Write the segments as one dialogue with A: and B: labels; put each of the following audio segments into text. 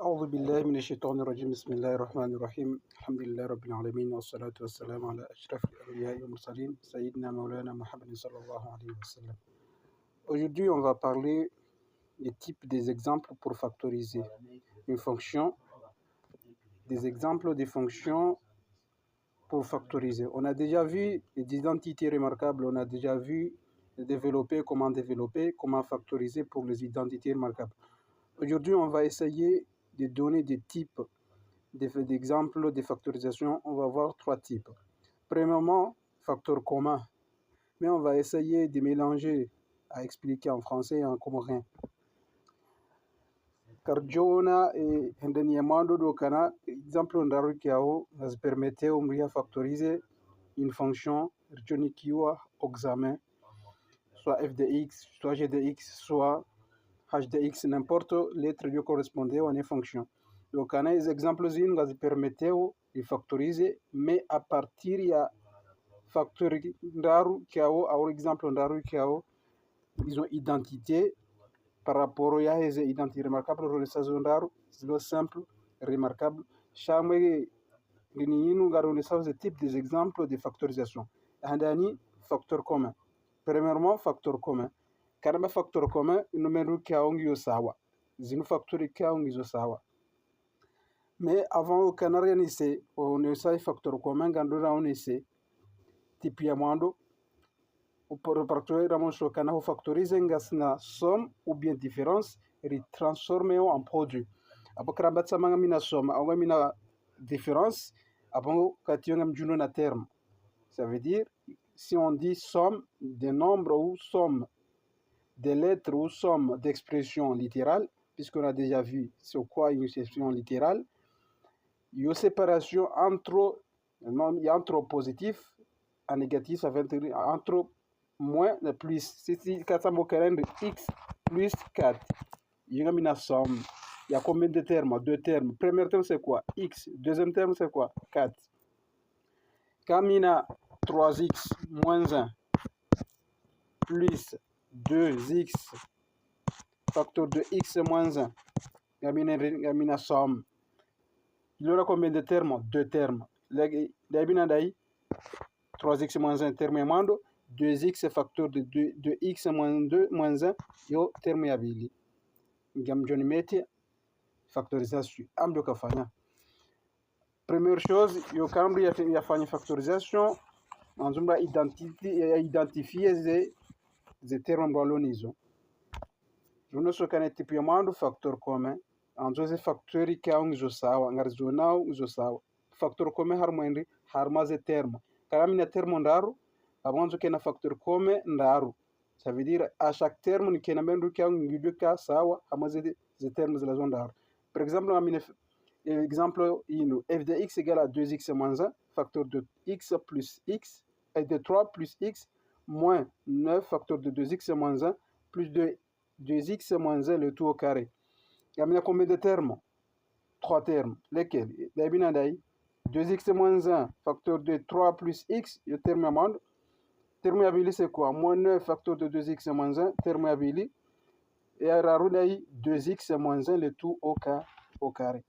A: أعوذ بالله من الشيطان الرجيم بسم الله الرحمن الرحيم الحمد لله رب العالمين والصلاة والسلام على أشرف الأنبياء والمرسلين سيدنا مولانا محمد صلى الله عليه وسلم. Aujourd'hui, on va parler des types des exemples pour factoriser une fonction, des exemples des fonctions pour factoriser. On a déjà vu les identités remarquables, on a déjà vu développer, comment factoriser pour les identités remarquables. Aujourd'hui, on va essayer de donner des types d'exemples de factorisation. On va voir trois types. Premièrement, facteur commun. Mais on va essayer de mélanger à expliquer en français et en comorien. Cardiona et Hendeniamando do Kana, exemple ndaru kiao, nous permettait de factoriser une fonction Rjonikiwa examen, soit f de x, soit g de x, soit h de x, n'importe lettre qui correspondait à une fonction. Donc, on a des exemples qui nous permettent de factoriser, mais à partir de facteur ndaru kiao, par exemple ndaru kiao, ils ont identité par rapport à ces identités remarquables, c'est simple, remarquable. Chaque nous avons des types d'exemples de factorisation. Un facteur commun. Premièrement, facteur commun. Quand on facteur commun, nous avons un sawa. C'est un facteur qui est sawa. Mais avant au Canada, on a un facteur commun, on essaie type yamando. Pour factoriser une somme ou bien différence et transformer en produit. Après, on a une somme, on a une différence, après, on a un terme. Ça veut dire, si on dit somme des nombres ou somme des lettres ou somme d'expressions littérales, puisqu'on a déjà vu c'est quoi une expression littérale, il y a une séparation entre positif et négatif, ça veut dire entre moins et plus. Si x plus 4, il y a une somme. Il y a combien de termes? Deux termes. Premier terme, c'est quoi? X. Deuxième terme, c'est quoi? 4. Quand il y a 3x moins 1 plus 2x facteur de x moins 1, il y a une somme. Il y aura combien de termes? Deux termes. Il y a 3x moins 1 terme mando, 2x facteur de 2x moins 2 moins 1, il y a terme yabili. Il factorisation. Première chose, il y a une factorisation. On va identifier les termes ballonnisés. Je ne sais pas si on facteur commun. On a facteur qui est un facteur commun harmonie harmoise terme. Quand on a un terme ndaru, avant de un facteur commun ndaru. Ça veut dire à chaque terme, nous avons un sawa harmoise des termes de la zone ndaru. Par exemple, on a exemple f de x égale à 2x moins 1, facteur de x plus x, et de 3 plus x, moins 9, facteur de 2x moins 1, plus de 2x moins 1, le tout au carré. Il y a combien de termes? Trois termes. Lesquels? 2x moins 1, facteur de 3 plus x, le terme amende. Terme abili, c'est quoi? Moins 9, facteur de 2x moins 1, terme abili. Et à 2x moins 1, le tout au carré.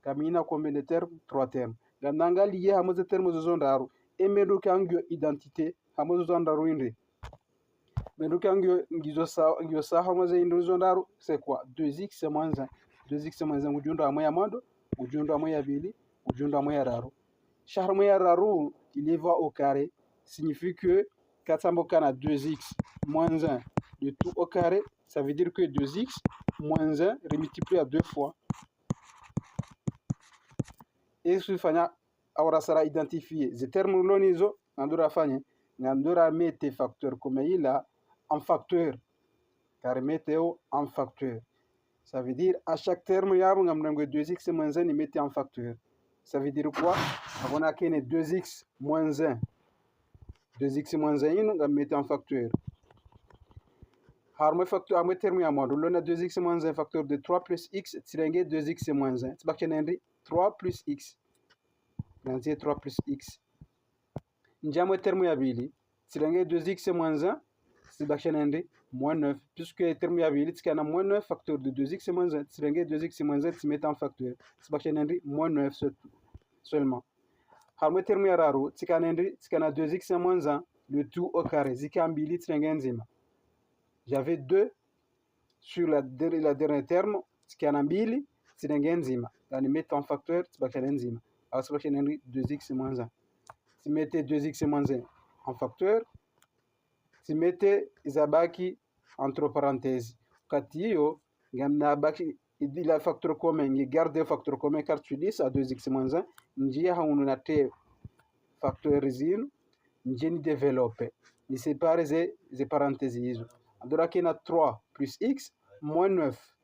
A: Kamina combien de termes? Trois termes. Gandanga lié à mes termes de zone d'aro. Et medo kangyo identité, à mes zone d'aro indé. Medo kangyo gizosa à mes zone d'aro, c'est quoi? 2x moins 1. 2x moins 1, ujundo amoya mando, ujundo amoya bili, ujundo amoya raro. Charmoya raro, il y va au carré, signifie que 400 2x moins 1, le tout au carré, ça veut dire que 2x moins 1 remultiplié à deux fois. Et ce fanya aura sera identifié. Ce terme lonizo, n'andora fanya, n'andora mette facteur comme il a en facteur. Car mettez-o en facteur. Ça veut dire à chaque terme, il y a 2x moins 1, il mette en facteur. Ça veut dire quoi? On a 2x moins 1. 2x moins 1, on met en facteur. Harme facteur, à terme, il y a 2x moins 1 facteur de 3 plus x, tirer 2x moins 1. C'est 3 plus x. 3 plus x. Njamo terme ya bili. Tirer 2x moins 1, c'est moins 9. Puisque le terme y a moins 9 facteur de 2x c'est moins 1. Si 2x c'est moins 1, tu mets en facteur. C'est moins 9 seulement. Le terme y a 2x c'est moins 1. Le tout au carré. J'avais 2 sur la dernière terme. C'est mettre en facteur. Alors, 2x c'est moins 1. Si vous mettez 2x c'est moins 1 en facteur, si vous mettez Isabaki entre parenthèses. Quand il y a facteur commun, il garde le facteur commun car tu dis à 2x moins 1, il y a un facteur zéro, il y a développé. Il sépare les parenthèses. Donc, il y a 3 plus x moins 9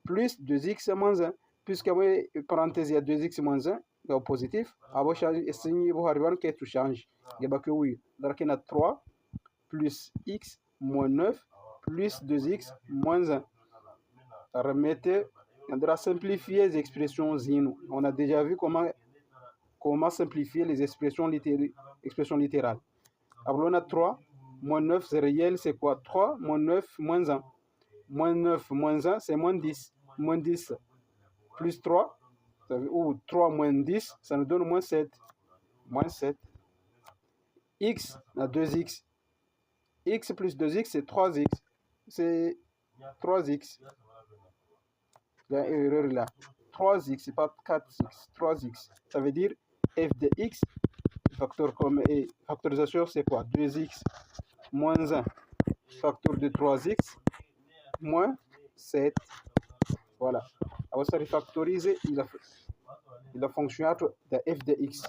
A: plus 2x moins 1. Puisque les parenthèses, il y a 2x moins 1, au positif, avant de changer, il va arriver que tu changes. Il y a 3 plus x moins 9 plus 2x moins 1. Remettez, on doit simplifier les expressions zino. On a déjà vu comment simplifier les expressions littérales. Alors on a 3 moins 9, c'est réel, c'est quoi? 3 moins 9 moins 1. Moins 9 moins 1, c'est moins 10. Moins 10 plus 3, ou 3 moins 10, ça nous donne moins 7. Moins 7. X, on a 2x. X plus 2x, c'est 3x. C'est 3x. Il y a une erreur là. 3x, c'est pas 4x. 3x. Ça veut dire f de x, facteur commun et factorisation, c'est quoi? 2x moins 1, facteur de 3x, moins 7. Voilà. Alors, ça refactorise la fonction de f de x.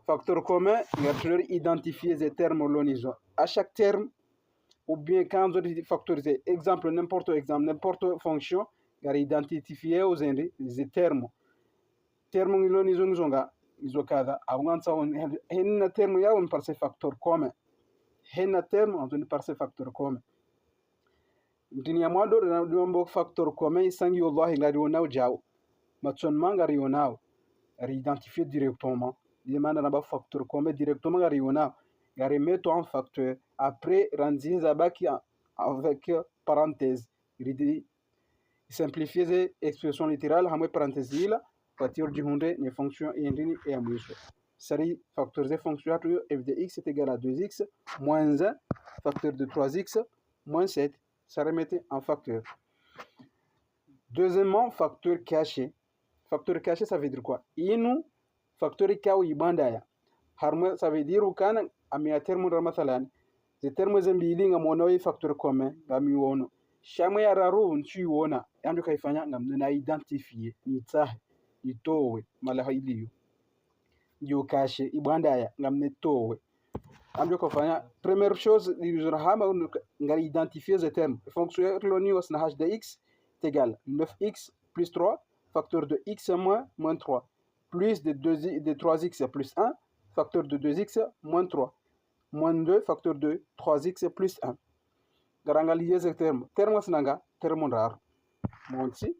A: Facteur commun, il va falloir identifier les termes l'horizon. À chaque terme, ou bien quand on dit factoriser, exemple, n'importe fonction, il va identifier les termes. Termes l'horizon, ils ont cada. Avant ça, on a terme, on parle de facteur commun. Un terme, on parle de facteur commun. Dunia mwado na facteur commun sangi wallahi ngari wonao jao matson mangari wonao identifier directement demande na ba facteur commun directement ngari wonao ngari mettre en facteur après rendre zabaki avec parenthèse il simplifier les expressions littérales hamwe parenthèse là partir du hunde les fonctions indini et amuso sari factoriser fonction f de x est égal à 2x moins 1 facteur de 3x moins 7. Ça remettait en facteur. Deuxièmement, facteur caché. Facteur caché, ça veut dire quoi? Inu facteur kaw ibandaya. Harma, ça veut dire quand ami a terme ramathalan. Les termes zembili nga mono facteur commun ngami wono. Shamwe ya raru nchi wona. Yandu kaifanya ngamna identifier ni tsahe ni towe malaha iliyo. Ndio caché ibandaya ngamne towe. Première chose, on va identifier les termes. Fonction l'onios na h de x est égal 9x plus 3, facteur de x moins 3, plus de 3x plus 1, facteur de 2x moins 3, moins 2, facteur de 3x plus 1. Garangalier ces termes. Termes nanga, termes rares. Monti.